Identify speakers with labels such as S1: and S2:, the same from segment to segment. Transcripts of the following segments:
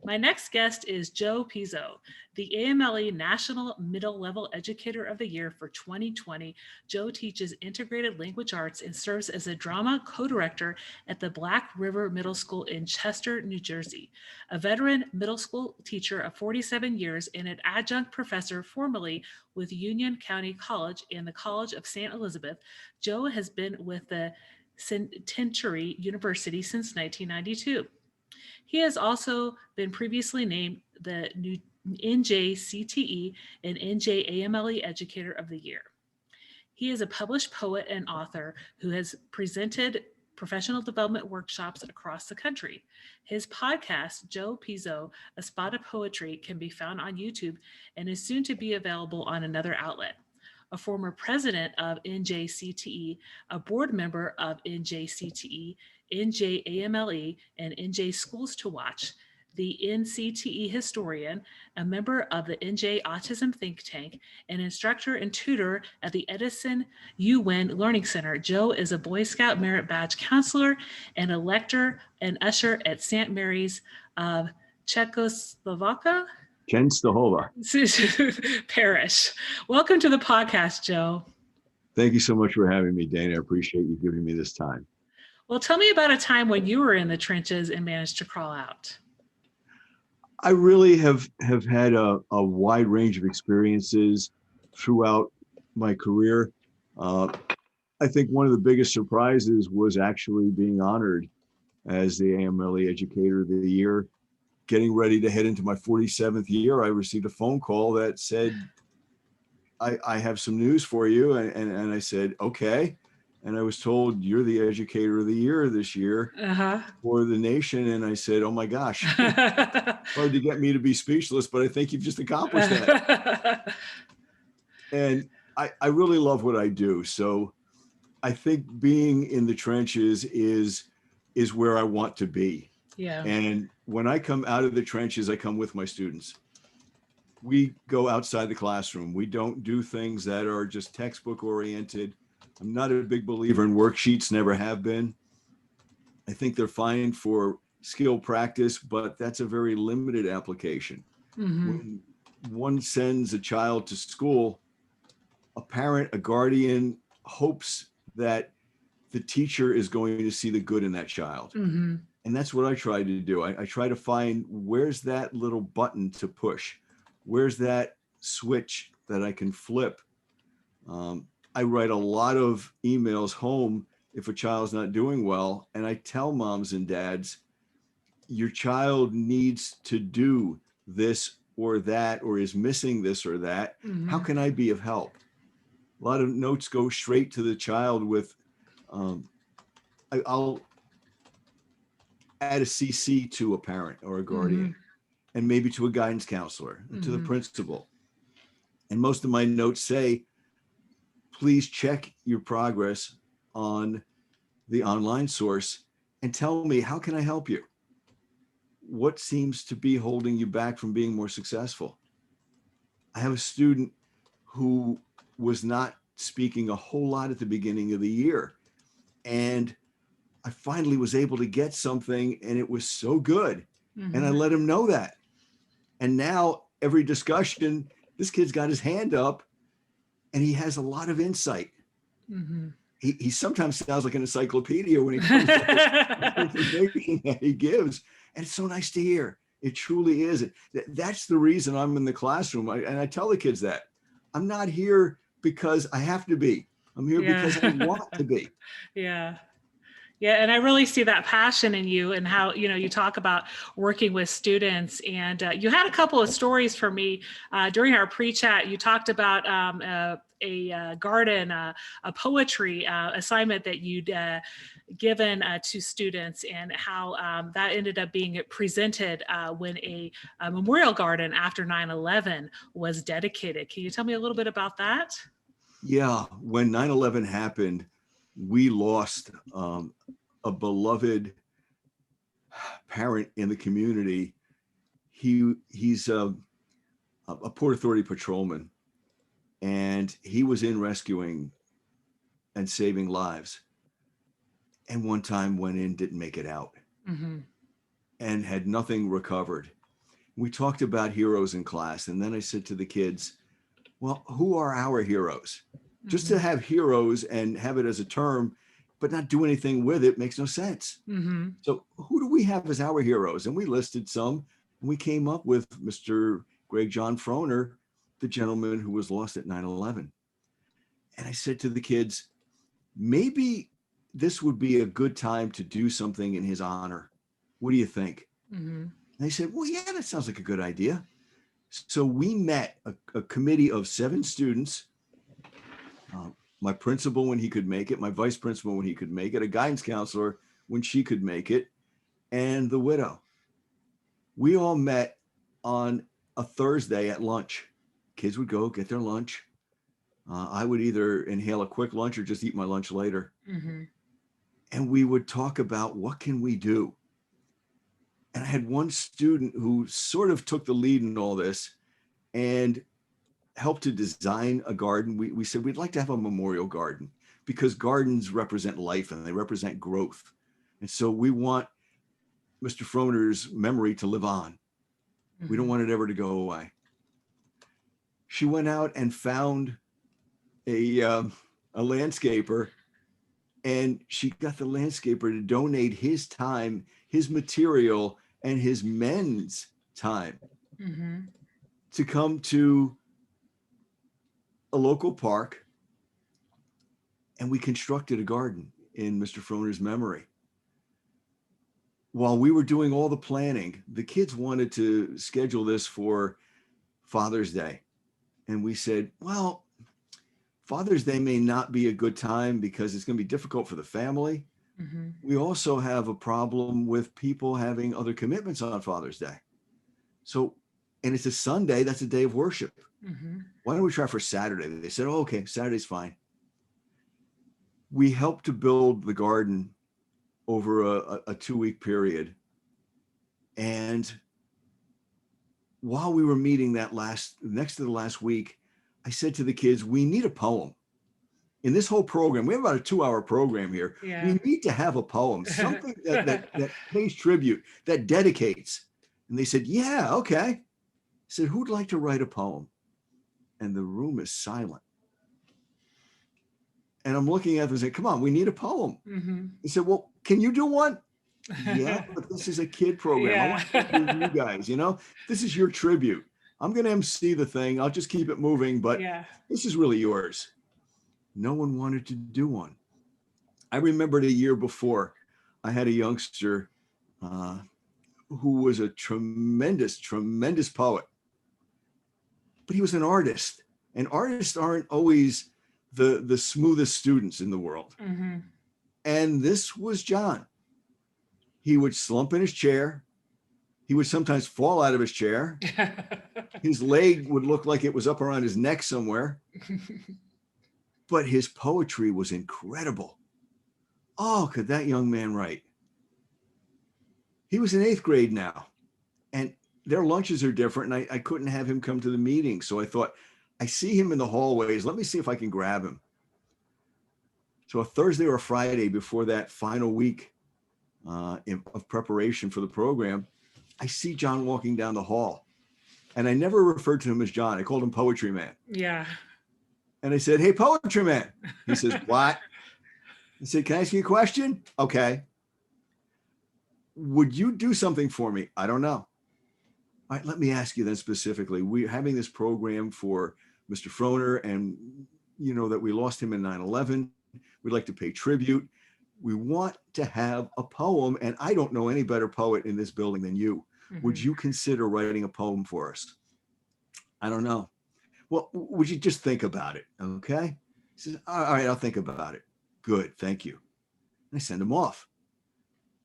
S1: My next guest is Joe Pizzo, the AMLE National Middle Level Educator of the Year for 2020. Joe teaches integrated language arts and serves as a drama co-director at the Black River Middle School in Chester, New Jersey. A veteran middle school teacher of 47 years and an adjunct professor formerly with Union County College and the College of St. Elizabeth, Joe has been with the Centenary University since 1992. He has also been previously named the new NJCTE and NJAMLE Educator of the Year. He is a published poet and author who has presented professional development workshops across the country. His podcast, Joe Pizzo, A Spot of Poetry, can be found on YouTube and is soon to be available on another outlet. A former president of NJCTE, a board member of NJCTE, NJAMLE, and NJ Schools to Watch, the NCTE historian, a member of the NJ Autism think tank, an instructor and tutor at the Edison UN Learning Center. Joe is a Boy Scout Merit Badge counselor and a lector and usher at St. Mary's of Czechoslovakia
S2: Częstochowa.
S1: Parish. Welcome to the podcast, Joe.
S2: Thank you so much for having me, Dana. I appreciate you giving me this time.
S1: Well, tell me about a time when you were in the trenches and managed to crawl out.
S2: I really have had a wide range of experiences throughout my career. I think one of the biggest surprises was actually being honored as the AMLE Educator of the Year. Getting ready to head into my 47th year, I received a phone call that said, I have some news for you. And I said, okay. And I was told, you're the Educator of the Year this year for the nation. And I said, oh my gosh, hard to get me to be speechless, but I think you've just accomplished that. And I really love what I do. So I think being in the trenches is where I want to be.
S1: Yeah.
S2: And when I come out of the trenches, I come with my students. We go outside the classroom. We don't do things that are just textbook oriented. I'm not a big believer in worksheets, never have been. I think they're fine for skill practice, but that's a very limited application. When one sends a child to school, a parent, a guardian hopes that the teacher is going to see the good in that child. And that's what I try to do. I try to find where's that little button to push? Where's that switch that I can flip? I write a lot of emails home if a child's not doing well. And I tell moms and dads, your child needs to do this or that, or is missing this or that. How can I be of help? A lot of notes go straight to the child with, I'll add a CC to a parent or a guardian, and maybe to a guidance counselor, to the principal. And most of my notes say, please check your progress on the online source and tell me, how can I help you? What seems to be holding you back from being more successful? I have a student who was not speaking a whole lot at the beginning of the year. And I finally was able to get something, and it was so good. And I let him know that. And now every discussion, this kid's got his hand up and he has a lot of insight. He sometimes sounds like an encyclopedia when he comes up with information that he gives. And it's so nice to hear. It truly is. That's the reason I'm in the classroom. And I tell the kids that I'm not here because I have to be. I'm here because I want to be.
S1: Yeah. Yeah, and I really see that passion in you and how, you talk about working with students. And you had a couple of stories for me during our pre-chat. You talked about a garden, a poetry assignment that you'd given to students, and how that ended up being presented when a memorial garden after 9/11 was dedicated. Can you tell me a little bit about that?
S2: Yeah, when 9/11 happened, we lost a beloved parent in the community. He's a Port Authority patrolman, and he was in rescuing and saving lives. And one time went in, didn't make it out, and had nothing recovered. We talked about heroes in class. And then I said to the kids, well, who are our heroes? Just to have heroes and have it as a term, but not do anything with it makes no sense. So who do we have as our heroes? And we listed some, and we came up with Mr. Greg John Froner, the gentleman who was lost at 9/11. And I said to the kids, maybe this would be a good time to do something in his honor. What do you think? And they said, well, yeah, that sounds like a good idea. So we met a committee of 7 students, my principal when he could make it, my vice principal when he could make it, a guidance counselor when she could make it, and the widow. We all met on a Thursday at lunch. Kids would go get their lunch. I would either inhale a quick lunch or just eat my lunch later. And we would talk about what can we do. And I had one student who sort of took the lead in all this and helped to design a garden. We said we'd like to have a memorial garden because gardens represent life and they represent growth. And so we want Mr. Froner's memory to live on. We don't want it ever to go away. She went out and found a landscaper, and she got the landscaper to donate his time, his material, and his men's time to come to a local park, and we constructed a garden in Mr. Froner's memory. While we were doing all the planning, the kids wanted to schedule this for Father's Day. And we said, well, Father's Day may not be a good time because it's going to be difficult for the family. We also have a problem with people having other commitments on Father's Day. So, and it's a Sunday, that's a day of worship. Why don't we try for Saturday? They said, oh, okay, Saturday's fine. We helped to build the garden over a 2-week period. And while we were meeting next to the last week, I said to the kids, we need a poem. In this whole program, we have about a 2-hour program here. We need to have a poem, something that pays tribute, that dedicates. And they said, yeah, okay. I said, who'd like to write a poem? And the room is silent. And I'm looking at them and saying, come on, we need a poem. He said, well, can you do one? Yeah, but this is a kid program. I want to do you guys, this is your tribute. I'm going to MC the thing. I'll just keep it moving, but this is really yours. No one wanted to do one. I remembered a year before, I had a youngster who was a tremendous, tremendous poet, but he was an artist, and artists aren't always the smoothest students in the world. And this was John. He would slump in his chair. He would sometimes fall out of his chair. His leg would look like it was up around his neck somewhere. But his poetry was incredible. Oh, could that young man write? He was in 8th grade now, and their lunches are different, and I couldn't have him come to the meeting. So I thought, I see him in the hallways. Let me see if I can grab him. So a Thursday or a Friday before that final week of preparation for the program, I see John walking down the hall. And I never referred to him as John. I called him Poetry Man.
S1: Yeah.
S2: And I said, hey, Poetry Man. He says, what? I said, can I ask you a question? Okay. Would you do something for me? I don't know. All right, let me ask you then specifically. We're having this program for Mr. Froner, and that we lost him in 9/11. We'd like to pay tribute. We want to have a poem, and I don't know any better poet in this building than you. Would you consider writing a poem for us? I don't know. Well, would you just think about it? Okay. He says, all right, I'll think about it. Good, thank you. And I send him off.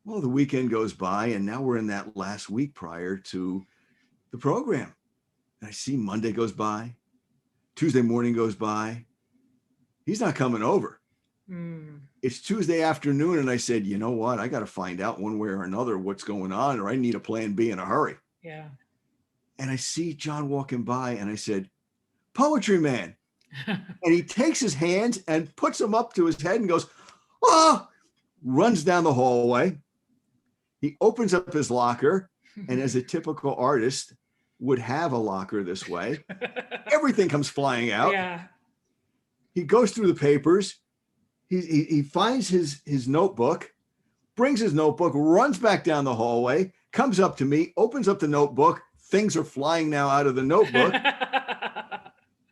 S2: Well, the weekend goes by, and now we're in that last week prior to the program. And I see Monday goes by, Tuesday morning goes by. He's not coming over. It's Tuesday afternoon, and I said, you know what? I got to find out one way or another what's going on, or I need a plan B in a hurry.
S1: Yeah.
S2: And I see John walking by, and I said, Poetry Man. And he takes his hands and puts them up to his head and goes, oh, runs down the hallway. He opens up his locker, And as a typical artist would have a locker this way, everything comes flying out.
S1: Yeah.
S2: He goes through the papers. He finds his notebook, brings his notebook, runs back down the hallway, comes up to me, opens up the notebook. Things are flying now out of the notebook.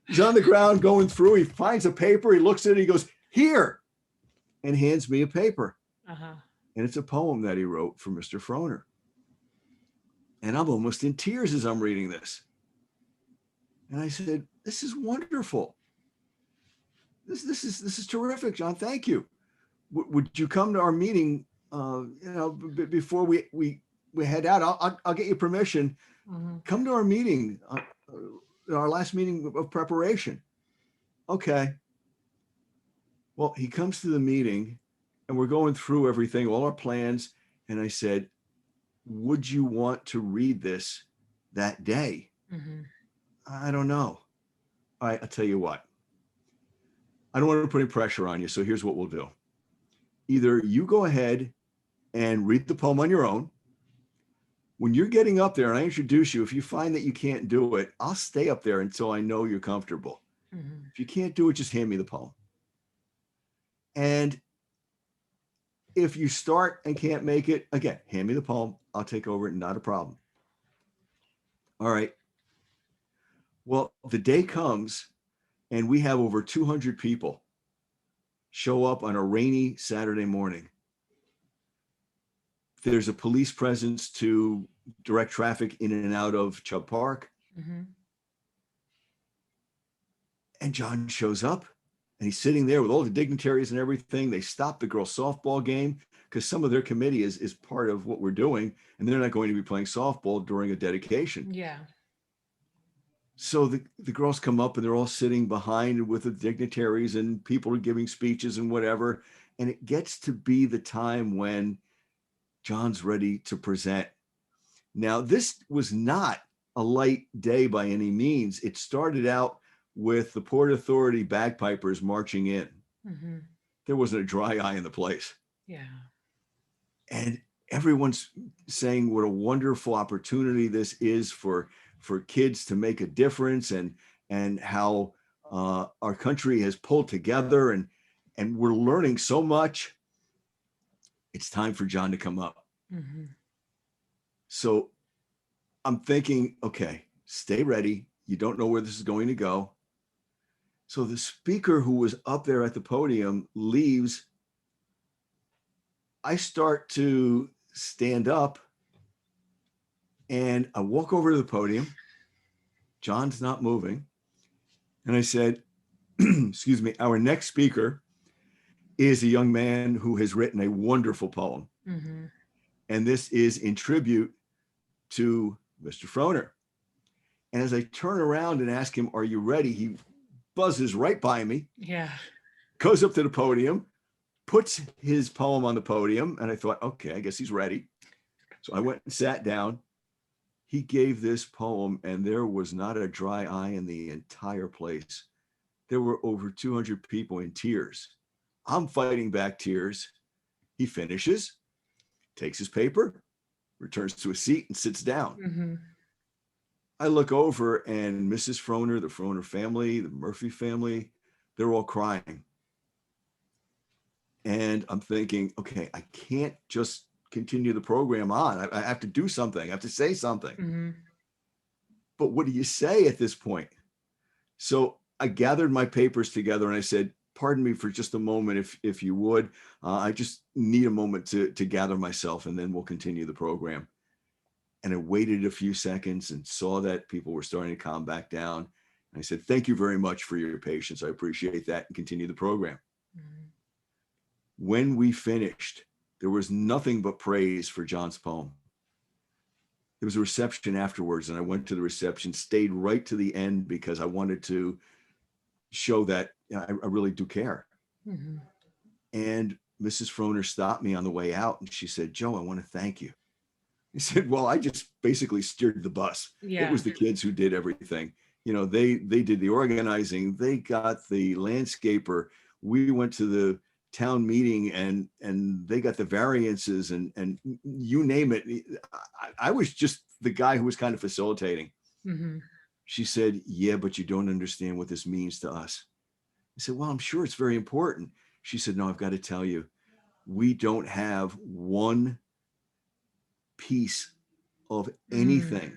S2: He's on the ground going through. He finds a paper. He looks at it. He goes, "Here," and hands me a paper.
S1: Uh-huh.
S2: And it's a poem that he wrote for Mr. Froner. And I'm almost in tears as I'm reading this. And I said, "This is wonderful. This is terrific, John. Thank you. Would you come to our meeting? Before we head out, I'll get you permission.
S1: Mm-hmm.
S2: Come to our meeting, our last meeting of preparation." Okay. Well, he comes to the meeting, and we're going through everything, all our plans. And I said, "Would you want to read this that day?"
S1: Mm-hmm.
S2: "I don't know." "All right, I'll tell you what. I don't want to put any pressure on you. So here's what we'll do. Either you go ahead and read the poem on your own. When you're getting up there and I introduce you, if you find that you can't do it, I'll stay up there until I know you're comfortable.
S1: Mm-hmm.
S2: If you can't do it, just hand me the poem. And if you start and can't make it, again, hand me the poem. I'll take over it. Not a problem." All right. Well, the day comes and we have over 200 people show up on a rainy Saturday morning. There's a police presence to direct traffic in and out of Chubb Park.
S1: Mm-hmm.
S2: And John shows up and he's sitting there with all the dignitaries and everything. They stopped the girls' softball game because some of their committee is part of what we're doing, and they're not going to be playing softball during a dedication.
S1: Yeah.
S2: So the girls come up and they're all sitting behind with the dignitaries and people are giving speeches and whatever. And it gets to be the time when John's ready to present. Now, this was not a light day by any means. It started out with the Port Authority bagpipers marching in.
S1: Mm-hmm.
S2: There wasn't a dry eye in the place.
S1: Yeah.
S2: And everyone's saying what a wonderful opportunity this is for kids to make a difference, and how our country has pulled together, and we're learning so much. It's time for John to come up.
S1: Mm-hmm.
S2: So I'm thinking, okay, stay ready. You don't know where this is going to go. So the speaker who was up there at the podium leaves. I start to stand up and I walk over to the podium. John's not moving. And I said, "Excuse me, our next speaker is a young man who has written a wonderful poem.
S1: Mm-hmm.
S2: And this is in tribute to Mr. Froner." And as I turn around and ask him, "Are you ready?" he buzzes right by me.
S1: Yeah.
S2: Goes up to the podium, puts his poem on the podium. And I thought, okay, I guess he's ready. So I went and sat down. He gave this poem and there was not a dry eye in the entire place. There were over 200 people in tears. I'm fighting back tears. He finishes, takes his paper, returns to a seat and sits down.
S1: Mm-hmm.
S2: I look over and Mrs. Froner, the Froner family, the Murphy family, they're all crying. And I'm thinking, okay, I can't just continue the program on. I have to do something. I have to say something.
S1: Mm-hmm.
S2: But what do you say at this point? So I gathered my papers together and I said, "Pardon me for just a moment, if you would. I just need a moment to gather myself and then we'll continue the program." And I waited a few seconds and saw that people were starting to calm back down. And I said, "Thank you very much for your patience. I appreciate that," and continue the program.
S1: Mm-hmm.
S2: When we finished, there was nothing but praise for John's poem. There was a reception afterwards, and I went to the reception, stayed right to the end because I wanted to show that I really do care.
S1: Mm-hmm.
S2: And Mrs. Froner stopped me on the way out and she said, "Joe, I want to thank you." I said, "Well, I just basically steered the bus."
S1: Yeah.
S2: It was the kids who did everything. They did the organizing. They got the landscaper. We went to the town meeting and they got the variances and you name it. I was just the guy who was kind of facilitating.
S1: Mm-hmm.
S2: She said, yeah, but you don't understand what this means to us. I said, well, I'm sure it's very important. She said, no, I've got to tell you, we don't have one piece of anything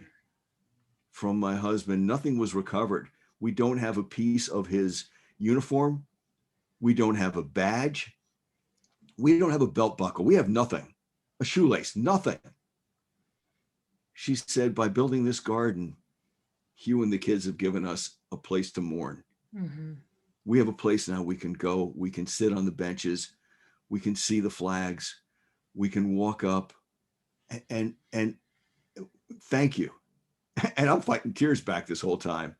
S2: from my husband. Nothing was recovered. We don't have a piece of his uniform. We don't have a badge. We don't have a belt buckle. We have nothing, a shoelace, nothing. She said, by building this garden, Hugh and the kids have given us a place to mourn.
S1: Mm-hmm.
S2: We have a place now we can go. We can sit on the benches. We can see the flags. We can walk up and thank you. And I'm fighting tears back this whole time.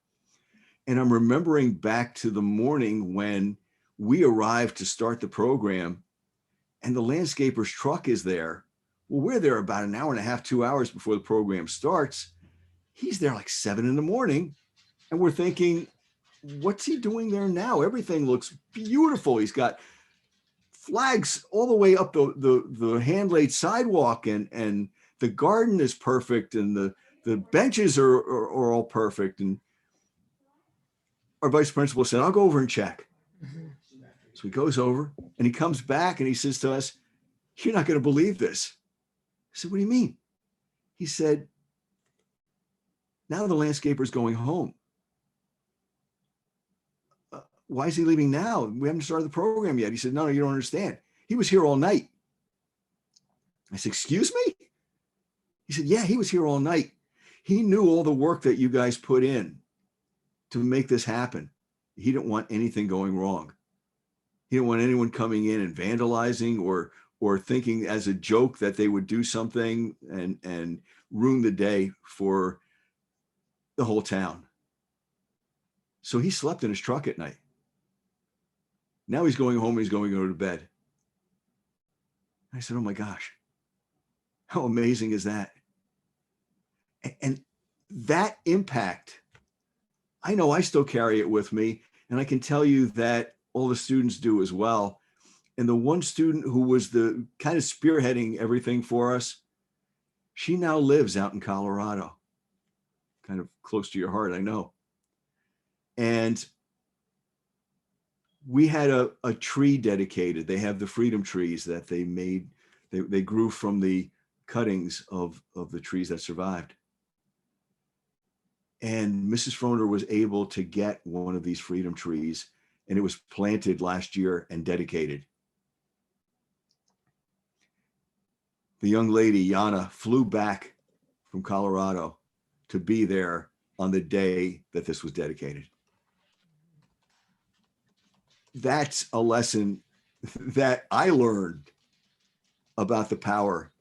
S2: And I'm remembering back to the morning when we arrived to start the program and the landscaper's truck is there. Well, we're there about an hour and a half, 2 hours before the program starts. He's there like 7 a.m. And we're thinking, what's he doing there now? Everything looks beautiful. He's got flags all the way up the hand-laid sidewalk and the garden is perfect and the benches are all perfect. And our vice principal said, I'll go over and check. Mm-hmm. So he goes over and he comes back and he says to us, you're not going to believe this. I said, what do you mean? He said, now the landscaper's going home. Why is he leaving now? We haven't started the program yet. He said, no, you don't understand. He was here all night. I said, excuse me? He said, yeah, he was here all night. He knew all the work that you guys put in to make this happen. He didn't want anything going wrong. He didn't want anyone coming in and vandalizing or thinking as a joke that they would do something and ruin the day for the whole town. So he slept in his truck at night. Now he's going home and he's going to go to bed. I said, oh my gosh, how amazing is that? And that impact, I know I still carry it with me. And I can tell you that all the students do as well. And the one student who was the kind of spearheading everything for us, she now lives out in Colorado, kind of close to your heart, I know. And we had a tree dedicated. They have the freedom trees that they made. They grew from the cuttings of the trees that survived. And Mrs. Froner was able to get one of these freedom trees, and it was planted last year and dedicated. The young lady, Yana, flew back from Colorado to be there on the day that this was dedicated. That's a lesson that I learned about the power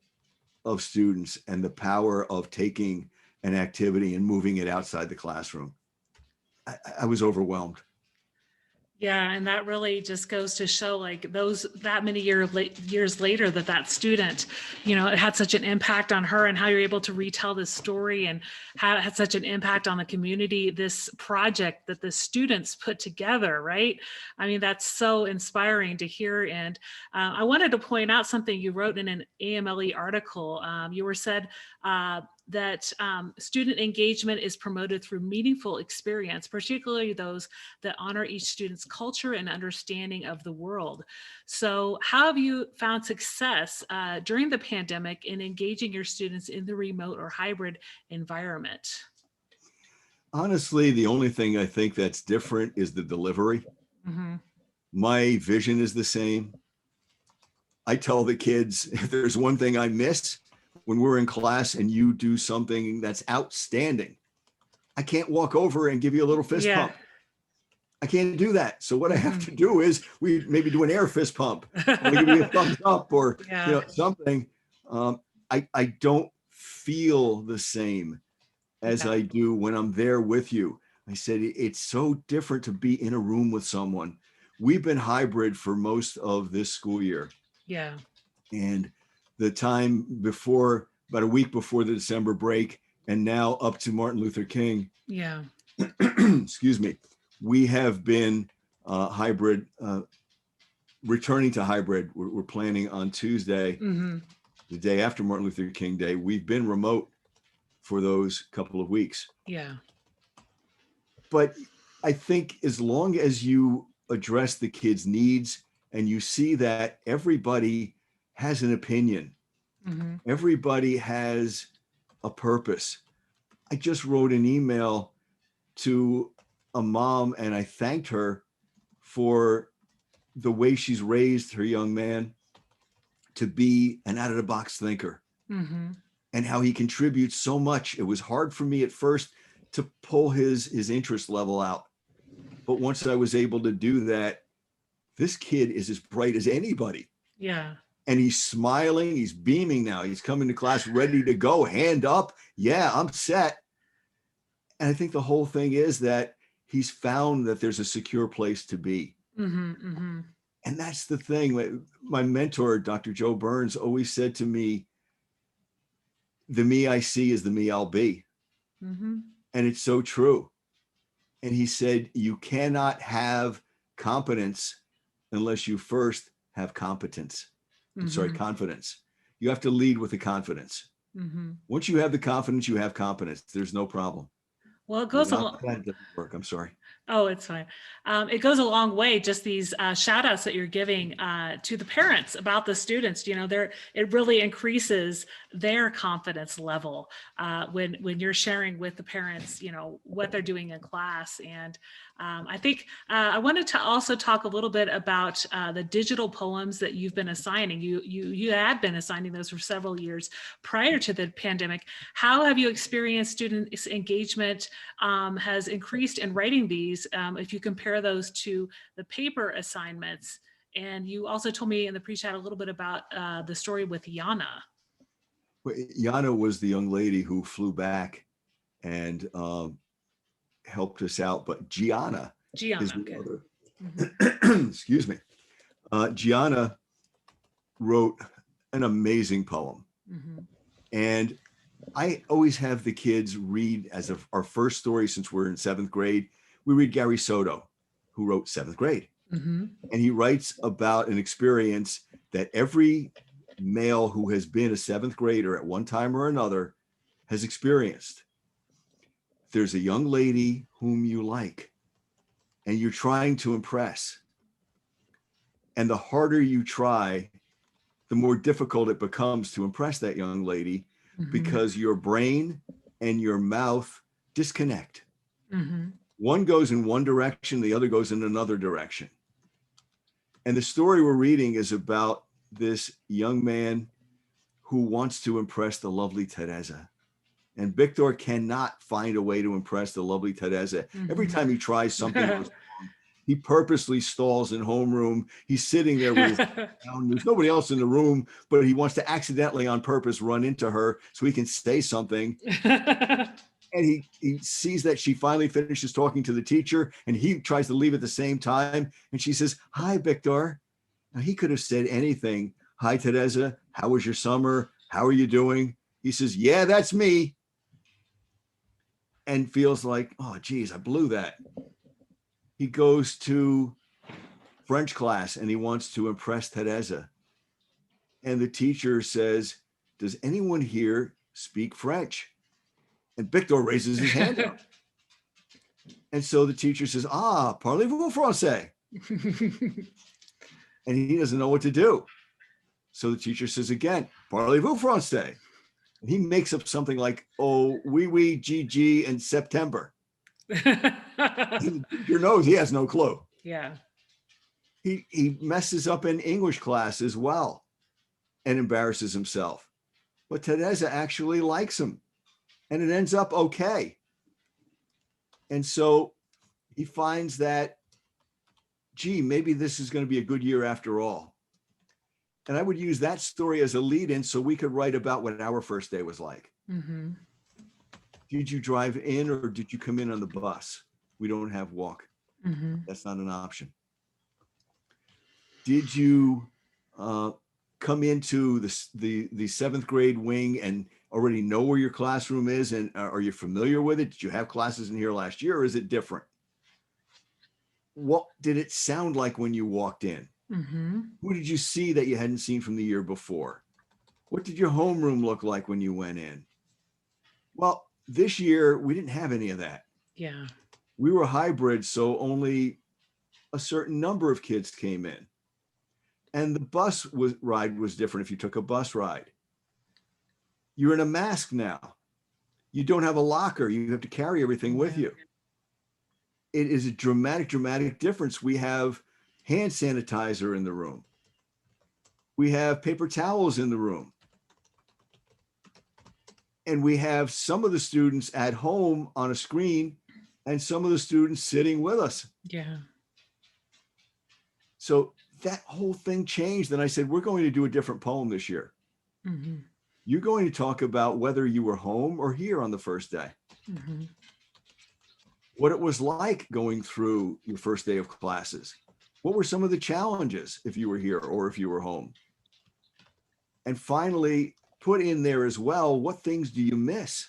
S2: of students and the power of taking an activity and moving it outside the classroom. I was overwhelmed.
S1: Yeah, and that really just goes to show, like, that many years later, that student, it had such an impact on her, and how you're able to retell this story and how it had such an impact on the community, this project that the students put together, right? I mean, that's so inspiring to hear. And I wanted to point out something you wrote in an AMLE article. You were said that student engagement is promoted through meaningful experience, particularly those that honor each student's culture and understanding of the world. So how have you found success during the pandemic in engaging your students in the remote or hybrid environment?
S2: Honestly, the only thing I think that's different is the delivery. Mm-hmm. My vision is the same. I tell the kids, if there's one thing I miss when we're in class and you do something that's outstanding, I can't walk over and give you a little fist pump. I can't do that. So what I have to do is we maybe do an air fist pump. I'll give you a thumbs up or something. I don't feel the same as I do when I'm there with you. I said, it's so different to be in a room with someone. We've been hybrid for most of this school year. Yeah. And the time before, about a week before the December break, and now up to Martin Luther King. Yeah. Excuse me. We have been hybrid returning to hybrid. We're planning on Tuesday, the day after Martin Luther King Day. We've been remote for those couple of weeks.
S1: Yeah.
S2: But I think as long as you address the kids' needs and you see that everybody has an opinion, everybody has a purpose. I just wrote an email to a mom and I thanked her for the way she's raised her young man to be an out of the box thinker and how he contributes so much. It was hard for me at first to pull his interest level out. But once I was able to do that, this kid is as bright as anybody.
S1: Yeah.
S2: And he's smiling, he's beaming now. He's coming to class ready to go, hand up. Yeah, I'm set. And I think the whole thing is that he's found that there's a secure place to be. And that's the thing. My mentor, Dr. Joe Burns, always said to me, the me I see is the me I'll be. And it's so true. And he said, you cannot have competence unless you first have competence. I'm sorry, confidence. You have to lead with the confidence. Once you have the confidence, you have competence. There's no problem.
S1: Well, it goes along.
S2: That doesn't work. I'm sorry.
S1: Oh, it's fine. It goes a long way, just these shout outs that you're giving to the parents about the students. You know, it really increases their confidence level when you're sharing with the parents, you know, what they're doing in class. And I think I wanted to also talk a little bit about the digital poems that you've been assigning. You had been assigning those for several years prior to the pandemic. How have you experienced student engagement has increased in writing these, if you compare those to the paper assignments? And you also told me in the pre-chat a little bit about the story with Yana.
S2: Yana was the young lady who flew back and helped us out, but Gianna is the other. Excuse me. Gianna wrote an amazing poem. And I always have the kids read as our first story since we're in 7th grade. We read Gary Soto, who wrote 7th grade. And he writes about an experience that every male who has been a 7th grader at one time or another has experienced. There's a young lady whom you like, and you're trying to impress. And the harder you try, the more difficult it becomes to impress that young lady because your brain and your mouth disconnect. One goes in one direction, the other goes in another direction. And the story we're reading is about this young man who wants to impress the lovely Teresa. And Victor cannot find a way to impress the lovely Teresa. Every time he tries something goes wrong, he purposely stalls in homeroom. He's sitting there with his down. There's nobody else in the room, but he wants to accidentally on purpose run into her so he can say something. And he sees that she finally finishes talking to the teacher and he tries to leave at the same time. And she says, "Hi, Victor." Now he could have said anything. "Hi, Teresa. How was your summer? How are you doing?" He says, "Yeah, that's me." And feels like, oh, geez, I blew that. He goes to French class and he wants to impress Teresa. And the teacher says, "Does anyone here speak French?" And Victor raises his hand up. And so the teacher says, "Parlez-vous français?" And he doesn't know what to do. So the teacher says again, "Parlez-vous français?" And he makes up something like, "Oh, oui, Gigi, in September." Your nose, he has no clue.
S1: Yeah.
S2: He messes up in English class as well and embarrasses himself. But Teresa actually likes him and it ends up okay. And so he finds that, gee, maybe this is going to be a good year after all. And I would use that story as a lead in so we could write about what our first day was like. Did you drive in or did you come in on the bus? We don't have walk. That's not an option. Did you come into the 7th grade wing and already know where your classroom is? And are you familiar with it? Did you have classes in here last year or is it different? What did it sound like when you walked in? Who did you see that you hadn't seen from the year before? What did your homeroom look like when you went in? Well, this year we didn't have any of that.
S1: Yeah.
S2: We were hybrid, so only a certain number of kids came in. And the ride was different if you took a bus ride. You're in a mask now. You don't have a locker. You have to carry everything with
S1: Yeah.
S2: you. It is a dramatic difference. We have hand sanitizer in the room. We have paper towels in the room. And we have some of the students at home on a screen and some of the students sitting with us.
S1: Yeah.
S2: So that whole thing changed. And I said, we're going to do a different poem this year. You're going to talk about whether you were home or here on the first day. What it was like going through your first day of classes. What were some of the challenges if you were here or if you were home? And finally, put in there as well, what things do you miss?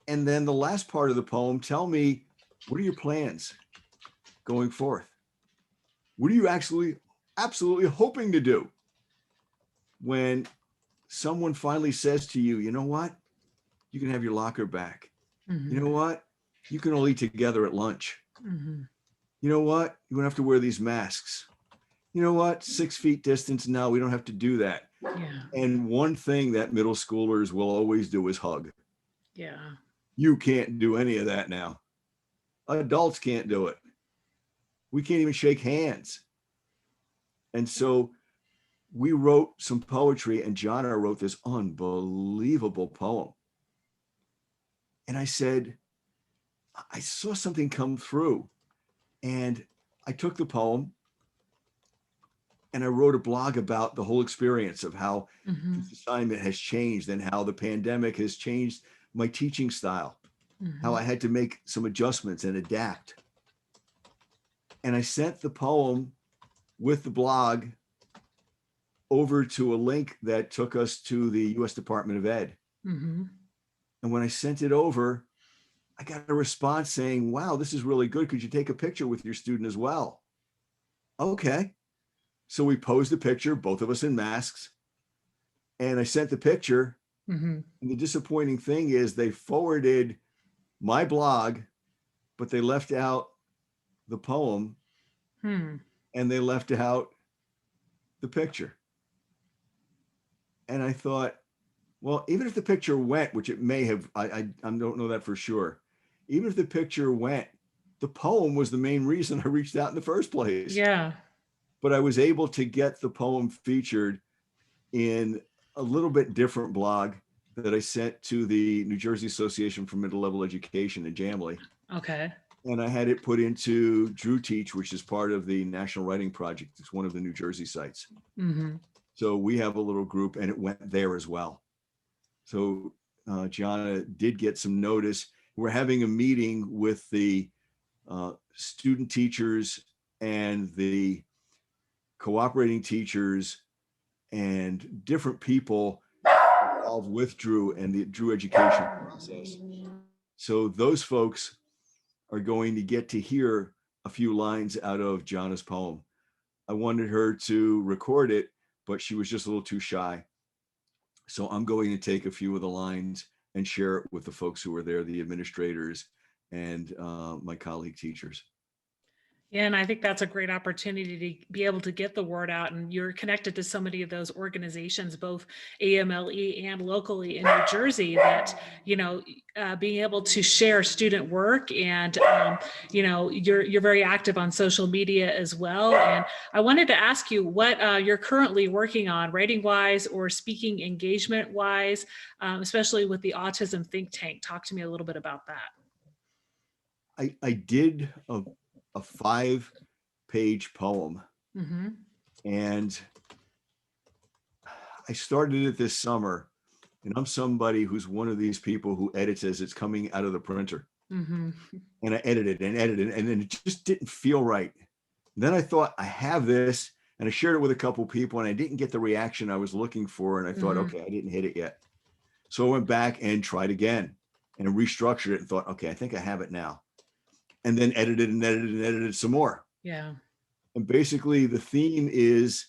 S2: And then the last part of the poem, tell me, what are your plans going forth? What are you absolutely hoping to do when someone finally says to you, you know what? You can have your locker back. You know what? You can all eat together at lunch. You know what? You don't have to wear these masks. You know what? 6 feet distance. No, we don't have to do that.
S1: Yeah.
S2: And one thing that middle schoolers will always do is hug.
S1: Yeah.
S2: You can't do any of that now. Adults can't do it. We can't even shake hands. And so we wrote some poetry, and Jonna wrote this unbelievable poem. And I said, I saw something come through, and I took the poem and I wrote a blog about the whole experience of how this assignment has changed and how the pandemic has changed my teaching style, how I had to make some adjustments and adapt. And I sent the poem with the blog over to a link that took us to the US Department of Ed. And when I sent it over, I got a response saying, wow, this is really good. Could you take a picture with your student as well? Okay. So we posed a picture, both of us in masks. And I sent the picture. And the disappointing thing is they forwarded my blog, but they left out the poem and they left out the picture. And I thought, well, even if the picture went, which it may have, I don't know that for sure. Even if the picture went, the poem was the main reason I reached out in the first place.
S1: Yeah.
S2: But I was able to get the poem featured in a little bit different blog that I sent to the New Jersey Association for Middle Level Education in Jamley.
S1: Okay.
S2: And I had it put into Drew Teach, which is part of the National Writing Project. It's one of the New Jersey sites. So we have a little group and it went there as well. So Gianna did get some notice. We're having a meeting with the student teachers and the cooperating teachers and different people involved with Drew and the Drew education process. So those folks are going to get to hear a few lines out of Gianna's poem. I wanted her to record it, but she was just a little too shy. So I'm going to take a few of the lines and share it with the folks who are there, the administrators and my colleague teachers.
S1: Yeah, and I think that's a great opportunity to be able to get the word out. And you're connected to so many of those organizations, both AMLE and locally in New Jersey, that, being able to share student work and, you're very active on social media as well. And I wanted to ask you what you're currently working on, writing wise or speaking engagement wise, especially with the Autism think tank. Talk to me a little bit about that.
S2: I did a 5-page poem and I started it this summer, and I'm somebody who's one of these people who edits as it's coming out of the printer. And I edited and then it just didn't feel right. Then I thought, I have this, and I shared it with a couple of people and I didn't get the reaction I was looking for. And I thought, okay, I didn't hit it yet. So I went back and tried again and restructured it and thought, okay, I think I have it now. And then edited some more.
S1: Yeah.
S2: And basically the theme is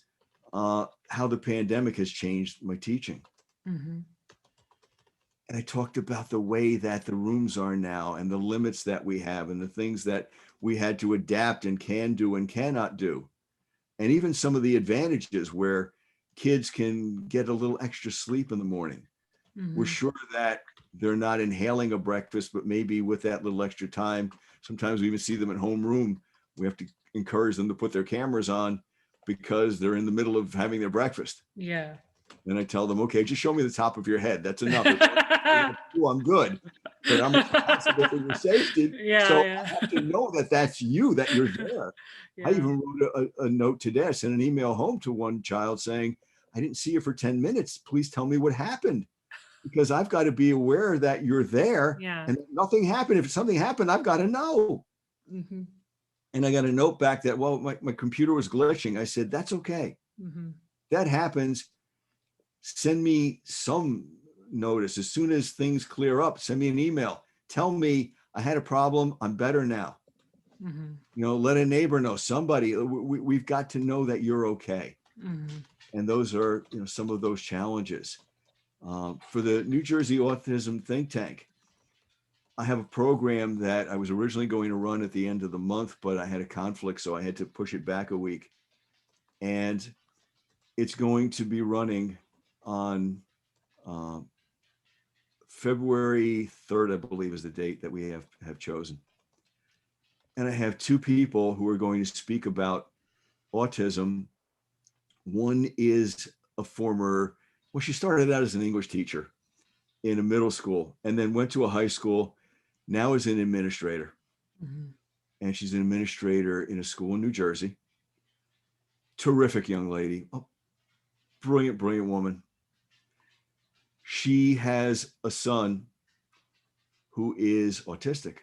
S2: how the pandemic has changed my teaching.
S1: Mm-hmm.
S2: And I talked about the way that the rooms are now and the limits that we have and the things that we had to adapt and can do and cannot do. And even some of the advantages where kids can get a little extra sleep in the morning. We're
S1: Mm-hmm.
S2: sure that they're not inhaling a breakfast, but maybe with that little extra time, sometimes we even see them at homeroom. We have to encourage them to put their cameras on because they're in the middle of having their breakfast.
S1: Yeah.
S2: And I tell them, okay, just show me the top of your head. That's enough. As long as I'm good, but I'm responsible for your safety.
S1: Yeah,
S2: So
S1: yeah.
S2: I have to know that that's you, that you're there. I
S1: Yeah.
S2: even wrote a note today. I sent an email home to one child saying, I didn't see you for 10 minutes. Please tell me what happened, because I've got to be aware that you're there
S1: Yeah.
S2: and nothing happened. If something happened, I've got to know.
S1: Mm-hmm.
S2: And I got a note back that, well, my computer was glitching. I said, that's okay.
S1: Mm-hmm.
S2: That happens. Send me some notice. As soon as things clear up, send me an email. Tell me I had a problem. I'm better now.
S1: Mm-hmm.
S2: Let a neighbor know, somebody. We've got to know that you're okay.
S1: Mm-hmm.
S2: And those are, some of those challenges. For the New Jersey Autism Think Tank, I have a program that I was originally going to run at the end of the month, but I had a conflict, so I had to push it back a week. And it's going to be running on um, February 3rd, I believe, is the date that we have chosen. And I have two people who are going to speak about autism. One is a former, well, she started out as an English teacher in a middle school and then went to a high school, now is an administrator.
S1: Mm-hmm.
S2: And she's an administrator in a school in New Jersey. Terrific young lady. Oh, brilliant, brilliant woman. She has a son who is autistic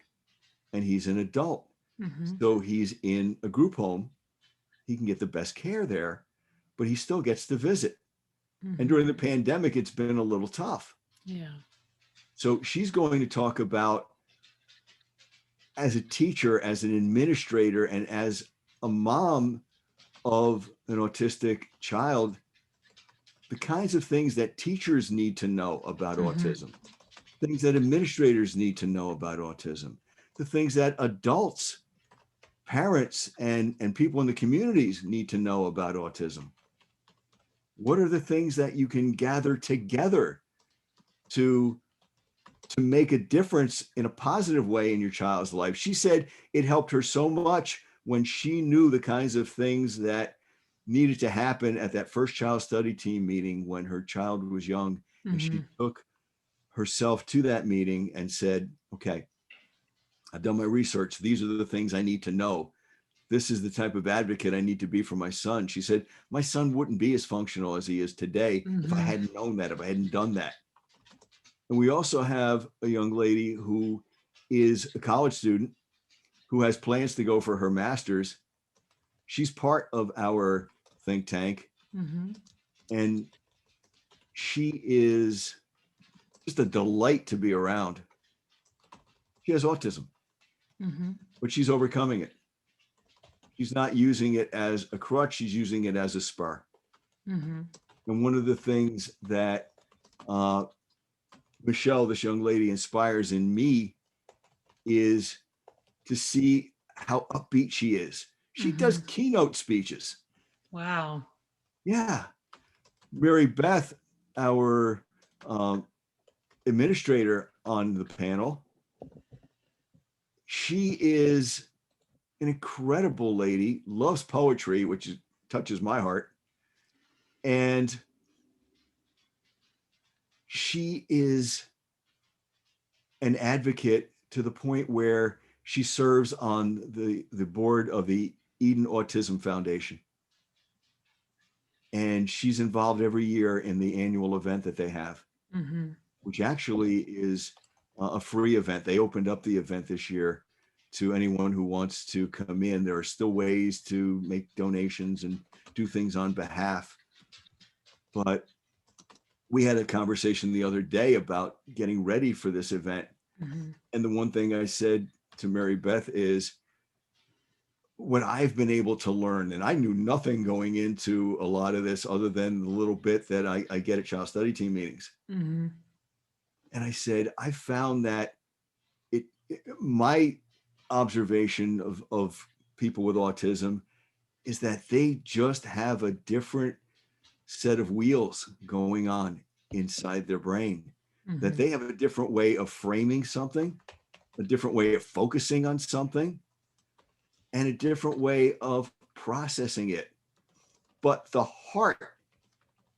S2: and he's an adult.
S1: Mm-hmm.
S2: So he's in a group home. He can get the best care there, but he still gets to visit. And
S1: Mm-hmm.
S2: during the pandemic, it's been a little tough.
S1: Yeah.
S2: So she's going to talk about, as a teacher, as an administrator, and as a mom of an autistic child, the kinds of things that teachers need to know about
S1: Mm-hmm.
S2: autism, things that administrators need to know about autism, the things that adults, parents, and people in the communities need to know about autism. What are the things that you can gather together to make a difference in a positive way in your child's life? She said it helped her so much when she knew the kinds of things that needed to happen at that first child study team meeting when her child was young. And
S1: Mm-hmm.
S2: she took herself to that meeting and said, okay, I've done my research. These are the things I need to know. This is the type of advocate I need to be for my son. She said, my son wouldn't be as functional as he is today if I
S1: Mm-hmm.
S2: hadn't known that, if I hadn't done that. And we also have a young lady who is a college student who has plans to go for her master's. She's part of our think tank,
S1: Mm-hmm.
S2: and she is just a delight to be around. She has autism,
S1: Mm-hmm.
S2: but she's overcoming it. She's not using it as a crutch, she's using it as a spur.
S1: Mm-hmm.
S2: And one of the things that uh, Michelle, this young lady, inspires in me is to see how upbeat she is. She
S1: Mm-hmm.
S2: does keynote speeches.
S1: Wow.
S2: Yeah. Mary Beth, our um, administrator on the panel, she is an incredible lady, loves poetry, which touches my heart. And she is an advocate to the point where she serves on the board of the Eden Autism Foundation. And she's involved every year in the annual event that they have,
S1: Mm-hmm.
S2: which actually is a free event. They opened up the event this year to anyone who wants to come in. There are still ways to make donations and do things on behalf. But we had a conversation the other day about getting ready for this event.
S1: Mm-hmm.
S2: And the one thing I said to Mary Beth is, what I've been able to learn, and I knew nothing going into a lot of this other than the little bit that I get at child study team meetings.
S1: Mm-hmm.
S2: And I said, I found that my observation of people with autism is that they just have a different set of wheels going on inside their brain, that
S1: Mm-hmm.
S2: they have a different way of framing something, a different way of focusing on something, and a different way of processing it. But the heart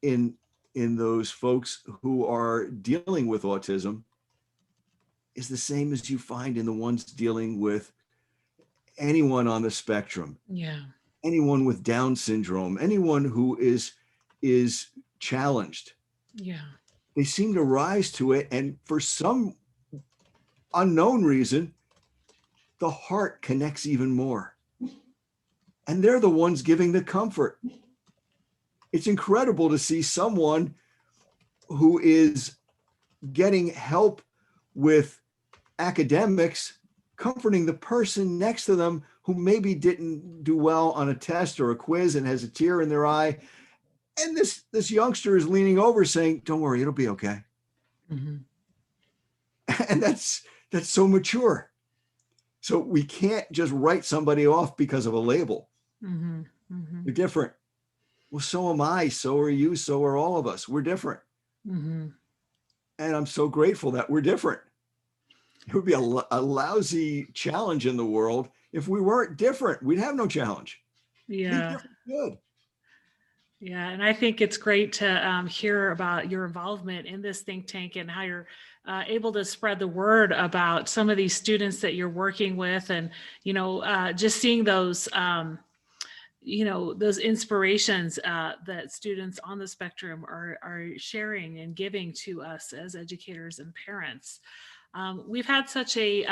S2: in those folks who are dealing with autism is the same as you find in the ones dealing with anyone on the spectrum,
S1: Yeah.
S2: anyone with Down syndrome, anyone who is challenged.
S1: Yeah.
S2: They seem to rise to it, and for some unknown reason, the heart connects even more. And they're the ones giving the comfort. It's incredible to see someone who is getting help with academics comforting the person next to them who maybe didn't do well on a test or a quiz and has a tear in their eye. And this youngster is leaning over saying, "Don't worry, it'll be okay."
S1: Mm-hmm.
S2: And that's so mature. So we can't just write somebody off because of a label.
S1: Mm-hmm. Mm-hmm.
S2: They're different. Well, so am I. So are you. So are all of us. We're different.
S1: Mm-hmm.
S2: And I'm so grateful that we're different. It would be a lousy challenge in the world if we weren't different. We'd have no challenge. Be
S1: Yeah.
S2: different, good.
S1: Yeah, and I think it's great to hear about your involvement in this think tank and how you're able to spread the word about some of these students that you're working with, and just seeing those those inspirations that students on the spectrum are sharing and giving to us as educators and parents. We've had such a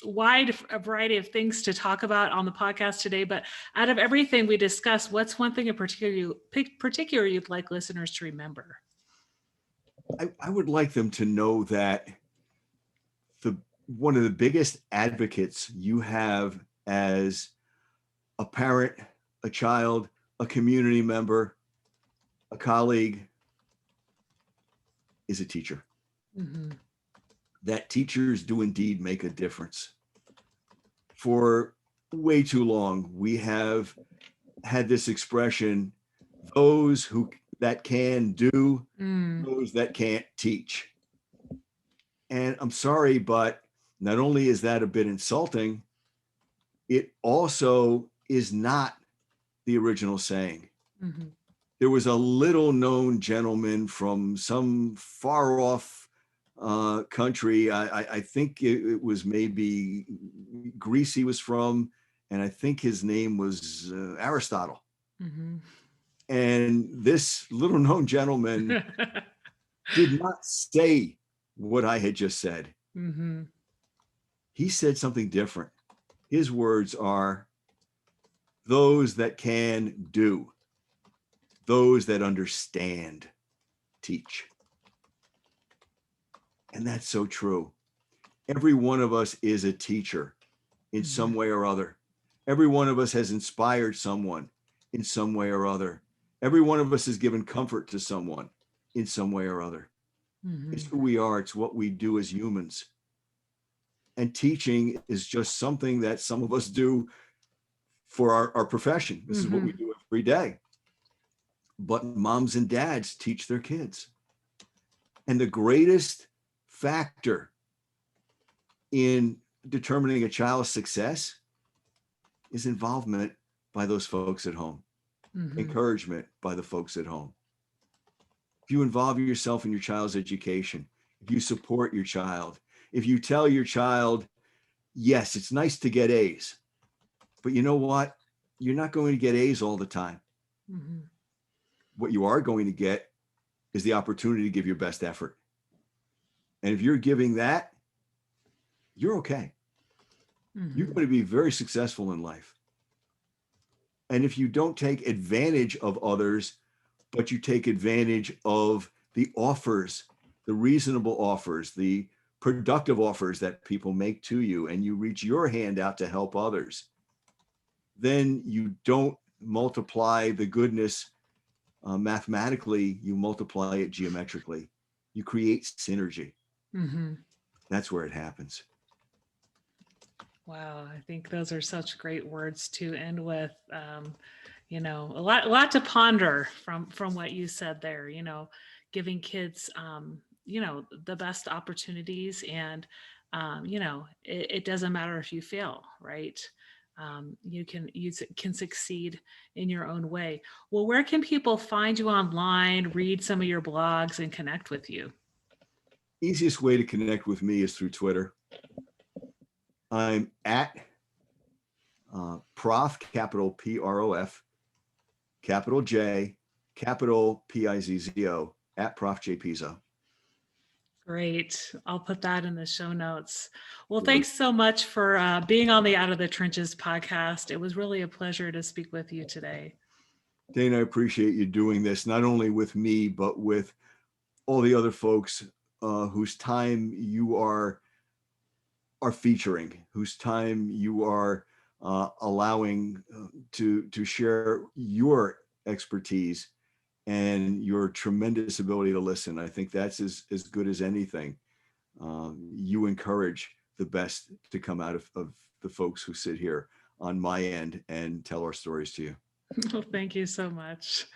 S1: wide variety of things to talk about on the podcast today, but out of everything we discussed, what's one thing in particular you'd like listeners to remember?
S2: I would like them to know that the one of the biggest advocates you have as a parent, a child, a community member, a colleague is a teacher.
S1: Mm-hmm.
S2: That teachers do indeed make a difference. For way too long, we have had this expression, those who that can do,
S1: Mm.
S2: those that can't teach. And I'm sorry, but not only is that a bit insulting, it also is not the original saying.
S1: Mm-hmm.
S2: There was a little known gentleman from some far off country. I think it was maybe Greece he was from, and I think his name was Aristotle.
S1: Mm-hmm.
S2: And this little known gentleman did not say what I had just said.
S1: Mm-hmm.
S2: He said something different. His words are, those that can do, those that understand teach. And that's so true. Every one of us is a teacher in
S1: Mm-hmm.
S2: some way or other. Every one of us has inspired someone in some way or other. Every one of us has given comfort to someone in some way or other. It's
S1: Mm-hmm.
S2: who we are, it's what we do as humans. And teaching is just something that some of us do for our profession. This is what
S1: Mm-hmm.
S2: we do every day. But moms and dads teach their kids. And the greatest factor in determining a child's success is involvement by those folks at home,
S1: Mm-hmm.
S2: encouragement by the folks at home. If you involve yourself in your child's education, if you support your child, if you tell your child, yes, it's nice to get A's, but you know what? You're not going to get A's all the time.
S1: Mm-hmm.
S2: What you are going to get is the opportunity to give your best effort. And if you're giving that, you're okay. You're
S1: Mm-hmm.
S2: going to be very successful in life. And if you don't take advantage of others, but you take advantage of the offers, the reasonable offers, the productive offers that people make to you, and you reach your hand out to help others, then you don't multiply the goodness mathematically, you multiply it geometrically. You create synergy.
S1: Mm-hmm.
S2: That's where it happens.
S1: Wow, I think those are such great words to end with. A lot to ponder from what you said there. Giving kids, the best opportunities, and it doesn't matter if you fail, right? You can succeed in your own way. Well, where can people find you online, read some of your blogs, and connect with you?
S2: Easiest way to connect with me is through Twitter. I'm at Prof, capital Prof, capital J, capital Pizzo, at Prof J Pizzo.
S1: Great. I'll put that in the show notes. Well, thanks so much for being on the Out of the Trenches podcast. It was really a pleasure to speak with you today.
S2: Dana, I appreciate you doing this, not only with me, but with all the other folks whose time you are featuring, whose time you are allowing to share your expertise and your tremendous ability to listen. I think that's as good as anything. You encourage the best to come out of the folks who sit here on my end and tell our stories to you.
S1: Well, thank you so much.